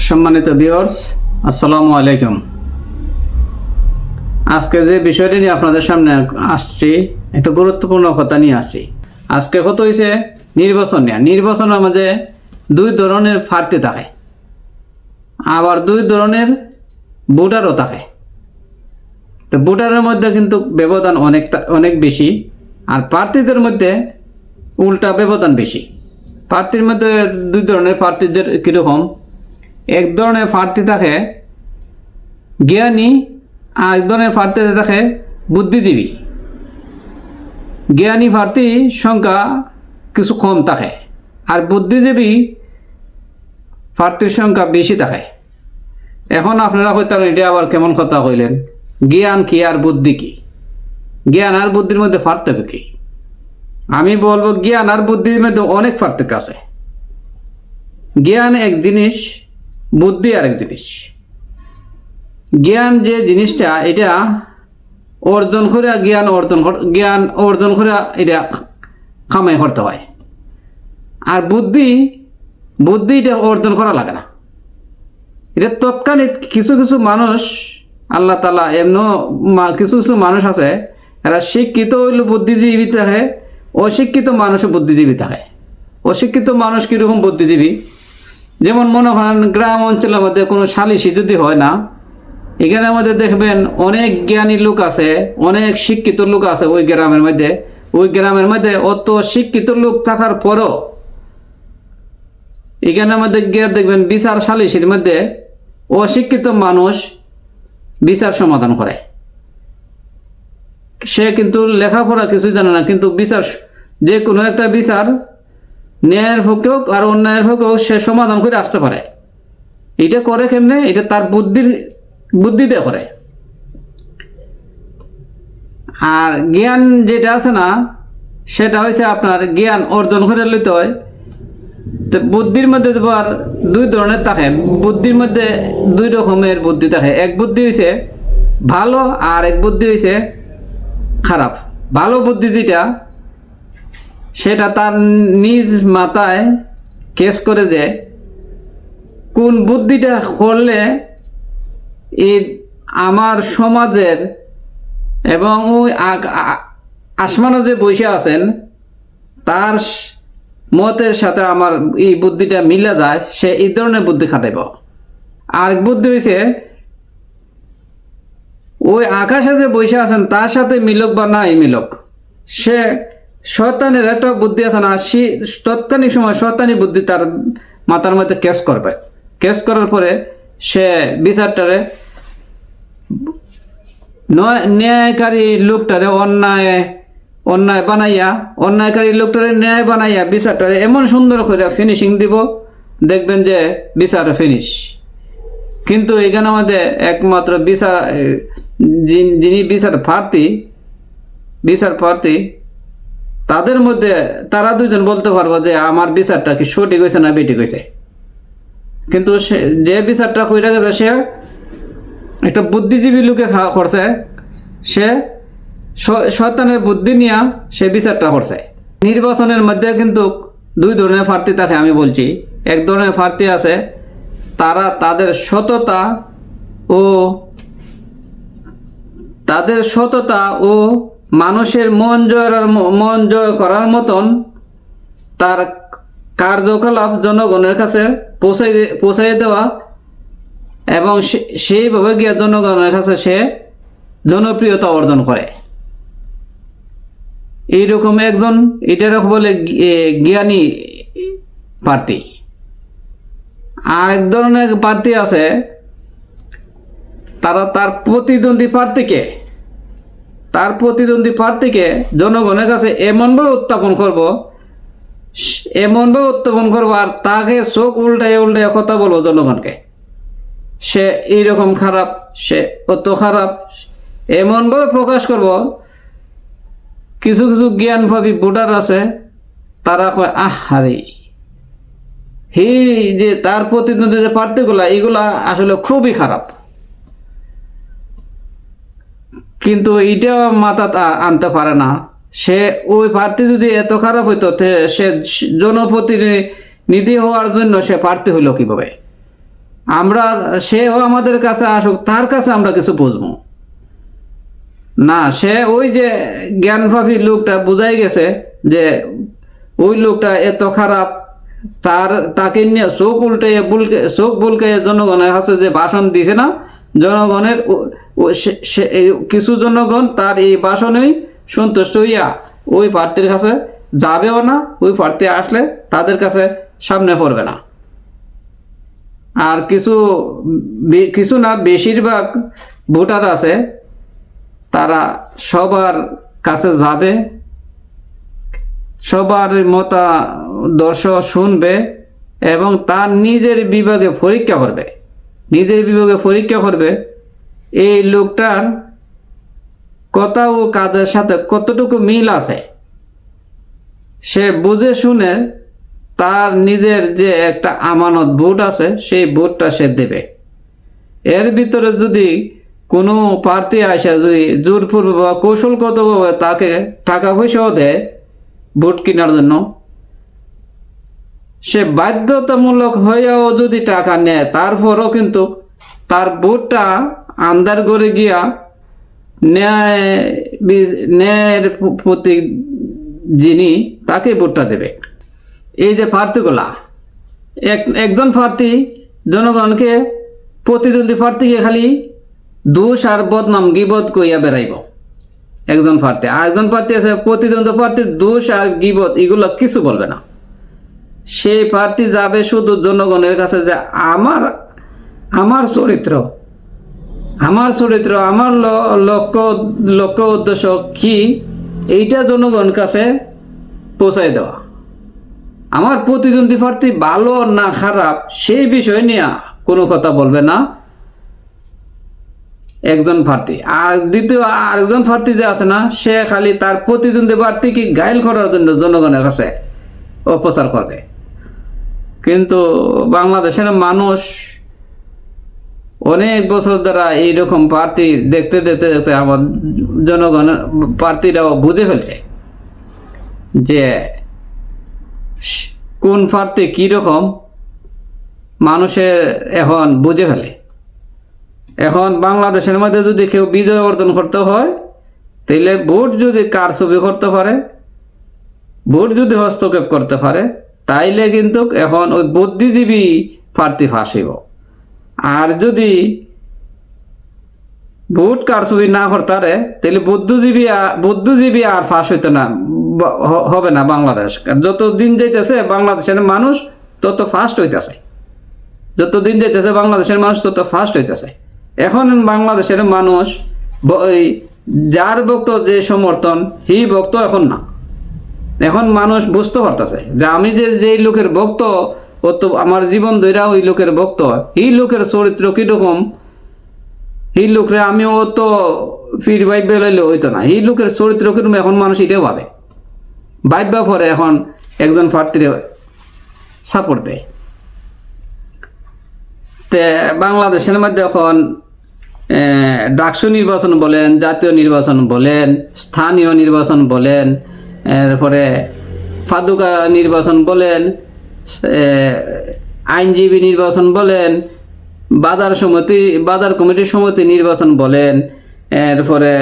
সম্মানিত ভিউয়ার্স, আসসালামু আলাইকুম। আজকে যে বিষয়টি নিয়ে আপনাদের সামনে আসছি, একটা গুরুত্বপূর্ণ কথা নিয়ে আসছি। আজকে কত হয়েছে নির্বাচন নিয়ে। নির্বাচনের মধ্যে দুই ধরনের প্রার্থী থাকে, আবার দুই ধরনের ভোটারও থাকে। তো ভোটারের মধ্যে কিন্তু ব্যবধান অনেক বেশি, আর প্রার্থীদের মধ্যে উল্টা ব্যবধান বেশি। প্রার্থীর মধ্যে দুই ধরনের প্রার্থীদের কীরকম, এক ধরনের প্রার্থী থাকে জ্ঞানী, আর এক ধরনের প্রার্থী থাকে বুদ্ধিজীবী। জ্ঞানী প্রার্থীর সংখ্যা কিছু কম থাকে, আর বুদ্ধিজীবী প্রার্থীর সংখ্যা বেশি থাকে। এখন আপনারা কইতেন এটা আবার কেমন কথা কইলেন, জ্ঞান কি আর বুদ্ধি কি? জ্ঞান আর বুদ্ধির মধ্যে পার্থক্য কি? আমি বলবো জ্ঞান আর বুদ্ধির মধ্যে অনেক পার্থক্য আছে। জ্ঞান এক জিনিস, বুদ্ধি আরেক জিনিস। জ্ঞান যে জিনিসটা, এটা অর্জন করে জ্ঞান অর্জন করে এটা কামাই করতে হয়। আর বুদ্ধি এটা অর্জন করা লাগে না। এটা তৎকালীন কিছু কিছু মানুষ, আল্লাহ তাআলা এমন কিছু কিছু মানুষ আছে, এরা শিক্ষিত হইলে বুদ্ধিজীবী থাকে, অশিক্ষিত মানুষও বুদ্ধিজীবী থাকে। অশিক্ষিত মানুষ কীরকম বুদ্ধিজীবী, যেমন মনে করেন গ্রাম অঞ্চলের মধ্যে কোনো সালিশি যদি হয় না, এখানে আমাদের দেখবেন অনেক জ্ঞানী লোক আছে, অনেক শিক্ষিত লোক আছে ওই গ্রামের মধ্যে অত শিক্ষিত লোক থাকার পরও এখানে আমাদের গিয়ে দেখবেন বিচার সালিশির মধ্যে অশিক্ষিত মানুষ বিচার সমাধান করে। সে কিন্তু লেখাপড়া কিছু জানে না, কিন্তু বিচার, যে কোনো একটা বিচার ন্যায়ের পক্ষে হোক আর অন্যায়ের পক্ষে হোক, সে সমাধান করে আসতে পারে। এটা করে কেমনে? এটা তার বুদ্ধিতে করে। আর জ্ঞান যেটা আছে না, সেটা হয়েছে আপনার জ্ঞান অর্জন করে লইতে হয়। তো বুদ্ধির মধ্যে আবার দুই ধরনের থাকে। বুদ্ধির মধ্যে দুই রকমের বুদ্ধি থাকে। এক বুদ্ধি হয়েছে ভালো, আর এক বুদ্ধি হয়েছে খারাপ। ভালো বুদ্ধি যেটা, সেটা তার নিজ মাথায় কেস করে যে কোন বুদ্ধিটা করলে এই আমার সমাজের এবং ওই আসমানে যে বসে আছেন তার মতের সাথে আমার এই বুদ্ধিটা মিলে যায়, সে এই ধরনের বুদ্ধি খাটাইব। আর বুদ্ধি হয়েছে ওই আকাশে যে বসে আছেন তার সাথে মিলক বা নাই মিলক, সে শয়তানের একটা বুদ্ধি আছে না, সে তৎকালীন সময় শয়তানি বুদ্ধি তার মাথার মধ্যে কেস করবে। কেস করার পরে সে বিচারটারে ন্যায়কারী লোকটারে অন্যায়কারী লোকটারে ন্যায় বানাইয়া বিচারটারে এমন সুন্দর করে ফিনিশিং দিব, দেখবেন যে বিচার ফিনিশ। কিন্তু এখানে আমাদের একমাত্র যিনি বিচার প্রার্থী তাদের মধ্যে তারা দুজন বলতে পারবো যে আমার বিচারটা কি সঠিক হয়েছে না বেঠিক হয়েছে। কিন্তু যে বিচারটা কইরা গেছে, সে একটা বুদ্ধিজীবী লোকে করছে, সে শয়তানের বুদ্ধি নিয়ে সে বিচারটা করছে। নির্বাচনের মধ্যে কিন্তু দুই ধরনের প্রার্থী থাকে। আমি বলছি, এক ধরনের প্রার্থী আছে, তারা তাদের সততা ও মানুষের মন জয় করার মতন তার কার্যকলাপ জনগণের কাছে পৌঁছাই দেওয়া, এবং সেইভাবে গিয়ে জনগণের কাছে সে জনপ্রিয়তা অর্জন করে। এইরকম একজন, এটার বলে জ্ঞানী প্রার্থী। আর এক ধরনের প্রার্থী আছে, তারা তার প্রতিদ্বন্দ্বী প্রার্থীকে জনগণের কাছে এমনভাবে উত্থাপন করব, আর তাকে চোখ উল্টায় কথা বলবো জনগণকে, সে এইরকম খারাপ, সে অত খারাপ, এমনভাবে প্রকাশ করব। কিছু কিছু জ্ঞানভাবী ভোটার আছে, তারা কয় আহারে যে তার প্রতিদ্বন্দ্বী যে প্রার্থীগুলা, এগুলা আসলে খুবই খারাপ। কিন্তু এটা মাথা আনতে পারে না, সে ওই প্রার্থী যদি এত খারাপ হইতো, সে জনপ্রতিনিধি হওয়ার জন্য সে প্রার্থী হইল কিভাবে? আমরা সেও আমাদের কাছে আসুক, তার কাছে আমরা কিছু বুঝবো না। সে ওই যে জ্ঞানভাবী লোকটা বুঝাই গেছে যে ওই লোকটা এত খারাপ, তাকে নিয়ে চোখ বুলকে জনগণের কাছে যে ভাষণ দিছে না, জনগণের কিছু জনগণ তার এই ভাষণেই সন্তুষ্ট হইয়া ওই প্রার্থীর কাছে যাবেও না, ওই প্রার্থী আসলে তাদের কাছে সামনে পড়বে না। আর কিছু না, বেশিরভাগ ভোটার আছে তারা সবার কাছে যাবে, সবার মতাদর্শ শুনবে এবং তার নিজের বিভাগে পরীক্ষা করবে এই লোকটার কথা ও কাজের সাথে কতটুকু মিল আছে। সে বুঝে শুনে তার নিজের যে একটা আমানত ভোট আছে সেই ভোটটা সে দেবে। এর ভিতরে যদি কোনো প্রার্থী আসে যদি জোরপূর্বক বা কৌশলগতভাবে তাকে টাকা পয়সাও দেয় ভোট কেনার জন্য, সে বাধ্যতামূলক হয়েও যদি টাকা নেয়, তারপরও কিন্তু তার ভোটটা আন্দার করে গিয়া ন্যায়ের প্রতি যিনি তাকে ভোটটা দেবে। এই যে প্রার্থীগুলা, একজন প্রার্থী জনগণকে প্রতিদ্বন্দ্বী প্রার্থীকে খালি দোষ আর বদনাম গিবত কইয়া বেড়াইব একজন প্রার্থী। আর একজন প্রার্থী আছে প্রতিদ্বন্দ্বী প্রার্থীর দোষ আর গিবত এগুলো কিছু বলবে না। সেই প্রার্থী যাবে শুধু জনগণের কাছে যে আমার চরিত্র, আমার লক্ষ্য উদ্দেশ্য কি, এইটা জনগণের কাছে পৌঁছাই দেওয়া। আমার প্রতিদ্বন্দ্বী প্রার্থী ভালো না খারাপ সেই বিষয় নিয়ে কোনো কথা বলবে না একজন প্রার্থী। আর দ্বিতীয় আরেকজন প্রার্থী যে আছে না, সে খালি তার প্রতিদ্বন্দ্বী প্রার্থীকে ঘায়েল করার জন্য জনগণের কাছে অপপ্রচার করবে। কিন্তু বাংলাদেশের মানুষ অনেক বছর দ্বারা এইরকম প্রার্থী দেখতে আমার জনগণের প্রার্থীরাও বুঝে ফেলছে যে কোন প্রার্থী কীরকম, মানুষের এখন বুঝে ফেলে। এখন বাংলাদেশের মধ্যে যদি কেউ বিজয় অর্জন করতে হয়, তাহলে ভোট যদি কারচুপি করতে পারে, ভোট যদি হস্তক্ষেপ করতে পারে, তাইলে কিন্তু এখন ওই বুদ্ধিজীবী প্রার্থী ফাঁসিব। আর যদি ভোট কারচুপি না করতে পারে, তাহলে বুদ্ধিজীবী আর ফাঁস হইতে না হবে না বাংলাদেশ। যত দিন যাইতেছে বাংলাদেশের মানুষ তত ফাস্ট হইতেছে, বাংলাদেশের মানুষ তত ফাস্ট হইতেছে। এখন বাংলাদেশের মানুষ যার ভক্ত যে সমর্থন হি ভক্ত এখন না। এখন মানুষ বুঝতে পারতেছে যে আমি যে লোকের ভক্ত, ও তো আমার জীবন ধইরা ওই লোকের ভক্ত, এই লোকের চরিত্র কিরকম, এই লোকরে আমি ও তো ফির ভাইবে লইলে হইতো না, এই লোকের চরিত্র কিরকম এখন মানুষ এটাও ভাববা পরে এখন একজন প্রার্থীর সাপোর্ট দেয়। তে বাংলাদেশের মধ্যে এখন ডাকসু নির্বাচন বলেন, জাতীয় নির্বাচন বলেন, স্থানীয় নির্বাচন বলেন, এরপরে ফাদুকা নির্বাচন বলেন, আইনজীবী নির্বাচন বলেন, বাজার কমিটির সমিতি নির্বাচন বলেন, এরপরে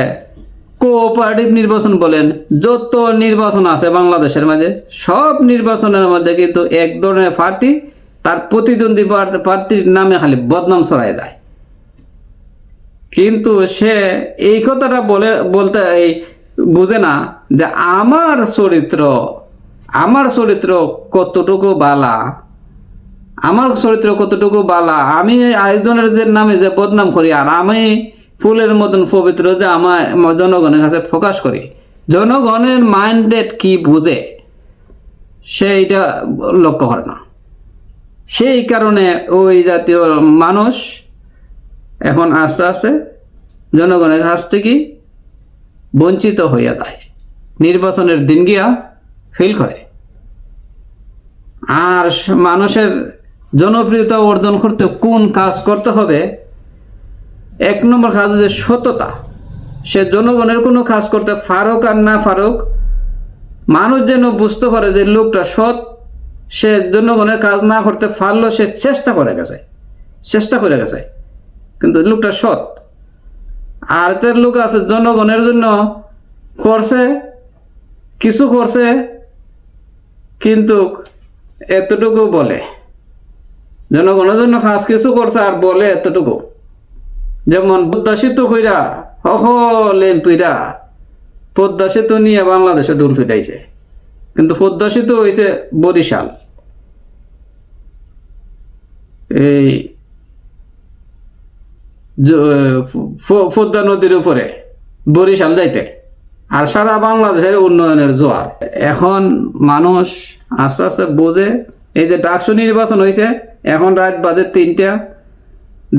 কোঅপারেটিভ নির্বাচন বলেন, যত নির্বাচন আছে বাংলাদেশের মাঝে সব নির্বাচনের মধ্যে কিন্তু এক ধরনের প্রার্থী তার প্রতিদ্বন্দ্বী প্রার্থীর নামে খালি বদনাম ছড়ায় যায়। কিন্তু সে এই কথাটা বলতে বুঝে না যে আমার চরিত্র কতটুকু বালা, আমি আরেকজনের নামে যে বদনাম করি, আর আমি ফুলের মতন পবিত্র যে আমার জনগণের কাছে প্রকাশ করি। জনগণের মাইন্ডেড কি বুঝে সে এটা লক্ষ্য করে না। সেই কারণে ওই জাতীয় মানুষ এখন আস্তে আস্তে জনগণের কাছ থেকে বঞ্চিত হইয়া যায়, নির্বাচনের দিন গিয়া ফিল করে। আর মানুষের জনপ্রিয়তা অর্জন করতে কোন কাজ করতে হবে, এক নম্বর কাজ হচ্ছে সততা। সে জনগণের কোনো কাজ করতে পারুক আর না পারুক, মানুষ যেন বুঝতে পারে যে লোকটা সৎ, সে জনগণের কাজ না করতে পারলেও সে চেষ্টা করে গেছে, চেষ্টা করে গেছে, কিন্তু লোকটা সৎ। আর একটা লোক আছে জনগণের জন্য করছে, কিছু করছে, কিন্তু এতটুকু বলে জনগণের জন্য খাস কিছু করছে আর বলে এতটুকু। যেমন পদ্মা সেতু কইরা সকলে এমপিরা পদ্মা সেতু নিয়ে বাংলাদেশে ডুল ফিটাইছে, কিন্তু পদ্মা সেতু হয়েছে বরিশাল, এই পদ্মা নদীর উপরে বরিশাল যাইতে, আর সারা বাংলাদেশের উন্নয়নের জোয়ার। এখন মানুষ আস্তে আস্তে বোঝে। এই যে ডাকসু নির্বাচন হয়েছে, এখন রাত বাজে 3টা,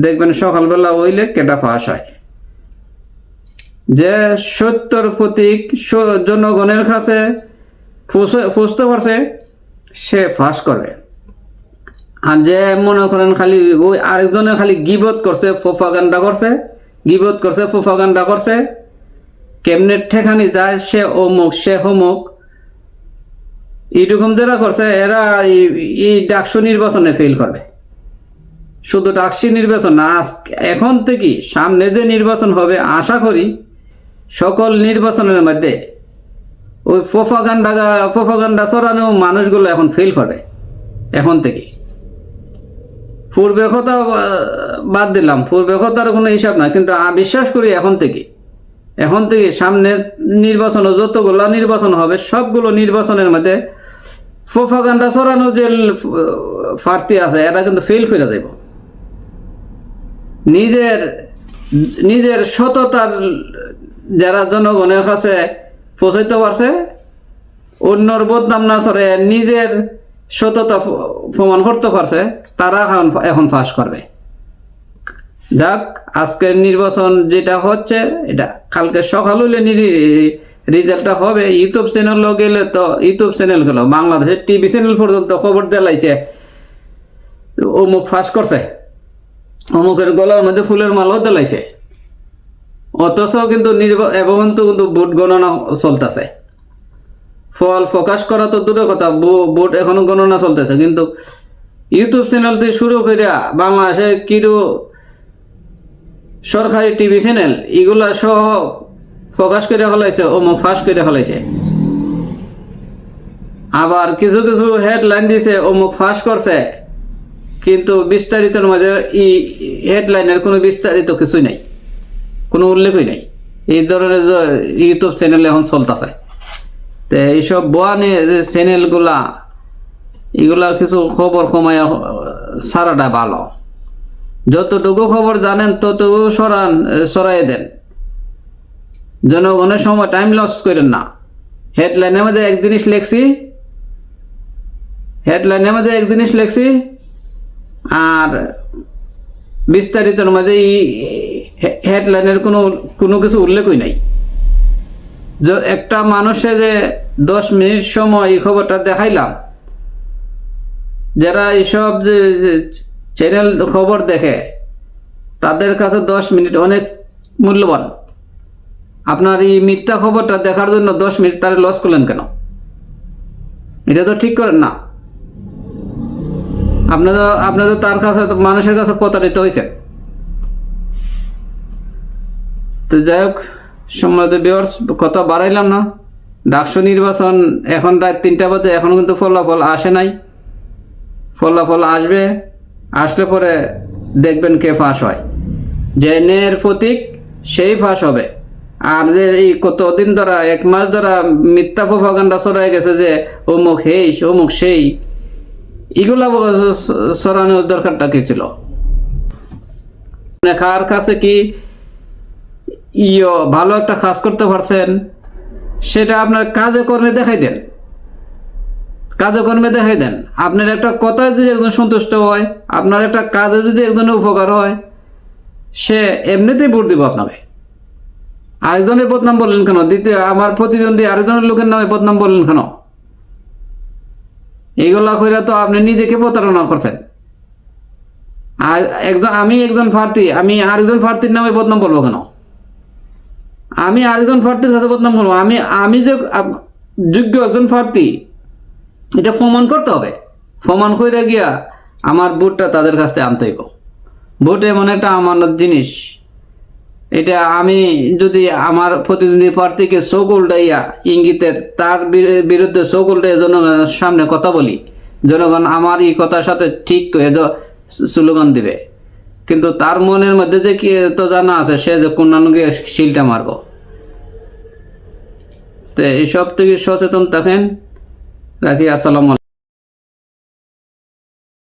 দেখবেন সকালবেলা হইলে কেটা ফাঁস হয়। যে সত্যর প্রতীক জনগণের কাছে ফুসতে পারছে সে ফাঁস করবে। আর যে মনে করেন খালি ওই আরেকজনের খালি গিবত করছে, প্রোপাগান্ডা করছে, গিবত করছে, প্রোপাগান্ডা করছে, কেমনে ঠেকানি যায়, সে অমুক, সে হমুক, এইরকম যারা করছে এরা এই ডাকসু নির্বাচনে ফেল করবে। শুধু ডাকসু নির্বাচন না, এখন থেকে সামনে যে নির্বাচন হবে, আশা করি সকল নির্বাচনের মধ্যে ওই প্রোপাগান্ডা ছড়ানো মানুষগুলো এখন ফেল করবে এখন থেকে। পূর্বের কথা বাদ দিলাম, পূর্বের কথার কোনো হিসাব না, কিন্তু বিশ্বাস করি এখন থেকে সামনে নির্বাচন, যতগুলো নির্বাচন হবে সবগুলো নির্বাচনের মধ্যে প্রোপাগান্ডা ছড়ানো যে প্রার্থী আছে এরা কিন্তু ফেল করে দেব। নিজের সততার যারা জনগণের কাছে পৌঁছাইতে পারছে, অন্যর বদনাম না ছড়ে নিজের সততা প্রমাণ করতে পারছে, তারা এখন ফাঁস করবে। যাক, আজকের নির্বাচন যেটা হচ্ছে এটা কালকে সকাল হইলে রেজাল্টটা হবে। ইউটিউব চ্যানেলও গেলে তো ইউটিউব চ্যানেল গেল, বাংলাদেশের টিভি চ্যানেল পর্যন্ত খবর দেলাইছে অমুক ফাঁস করছে, অমুকের গলার মধ্যে ফুলের মালাও দেলাইছে। অথচ কিন্তু এখন তো কিন্তু ভোট গণনা চলতেছে, ফল প্রকাশ করা তো দূরের কথা, ভোট এখনো গণনা চলতেছে। কিন্তু ইউটিউব চ্যানেল থেকে শুরু করিয়া বাংলাদেশে কিরু সরকারি টিভি চ্যানেল এগুলা সহ প্রকাশ করে ফেলাইছে, অমুক ফাঁস করে ফেলাইছে। আবার কিছু কিছু হেডলাইন দিছে অমুক ফাঁস করছে, কিন্তু বিস্তারিতের মাঝে হেডলাইনের কোনো বিস্তারিত কিছুই নাই, কোনো উল্লেখই নাই। এই ধরনের ইউটিউব চ্যানেল এখন চলতেছে। তো এইসব বোয়ানি চ্যানেলগুলা এগুলা কিছু খবর কমায় সারাটা ভালো। যতটুকু খবর জানেন ততটুকু সরাই দেন, জনগণের সময় টাইম লস করেন না। হেডলাইনের মধ্যে এক জিনিস লেখছি আর বিস্তারিতর মাঝে হেডলাইনের কোনো কিছু উল্লেখই নাই। একটা মানুষে যে 10 মিনিট সময় এই খবরটা দেখাইলাম, যারা এইসব যে চ্যানেল খবর দেখে তাদের কাছে 10 মিনিট অনেক মূল্যবান। আপনার এই মিথ্যা খবরটা দেখার জন্য 10 মিনিট তারা লস করলেন কেন? এটা তো ঠিক করেন না। আপনাদের তার কাছে, মানুষের কাছে প্রতারিত হয়েছে। তো যাই হোক, সম্মানিত ভিউয়ার্স, কথা বাড়াইলাম না। ডাকসু নির্বাচন এখন রাত 3টা বাজে, এখনো কিন্তু ফলাফল আসে নাই। ফলাফল আসবে, আসলে পরে দেখবেন কে ফাঁস হয়। যে ন্যায়ের প্রতীক সেই ফাঁস হবে। আর যে এই কতদিন ধরা, 1 মাস ধরা মিথ্যা প্রোপাগান্ডা ছড়াই গেছে যে অমুক হেই অমুক সেই, এগুলা ছড়ানোর দরকারটা কি ছিল? কার কাছে কি ভালো একটা কাজ করতে পারছেন সেটা আপনার কাজে কর্মে দেখাই দেন, আপনার একটা কথায় যদি একজন সন্তুষ্ট হয়, আপনার একটা কাজে যদি একজনের উপকার হয়, সে এমনিতেই ভোট দিব আপনাকে। আরেকজনের বদনাম বললেন কেন? আমার প্রতিদ্বন্দ্বী আরেকজনের লোকের নামে বদনাম বললেন কেন? এইগুলা কইরা তো আপনি নিজেকে প্রতারণা করছেন। আর আমি একজন প্রার্থী, আমি আরেকজন প্রার্থীর নামে বদনাম বলবো কেন? আমি আরেকজন প্রার্থীর কাছে বদনাম বলবো? আমি যে যোগ্য একজন প্রার্থী এটা প্রমাণ করতে হবে। প্রমাণ করে গিয়া আমার ভোটটা তাদের কাছে আনতে হবে। ভোট এমন একটা আমানত জিনিস, এটা আমি যদি আমার প্রতিদ্বন্দ্বী প্রার্থীকে চোখ উল্টাইয়া ইঙ্গিতের তার বিরুদ্ধে চোখ উল্টাইয়া জনগণের সামনে কথা বলি, জনগণ আমার এই কথার সাথে ঠিক হয়ে স্লোগান দিবে, কিন্তু তার মনের মধ্যে যে কি তো জানা আছে সে যে কোনানুকে শিলটা মারব। তো এইসব থেকে সচেতন থাকেন। রাখি। আসসালামু আলাইকুম।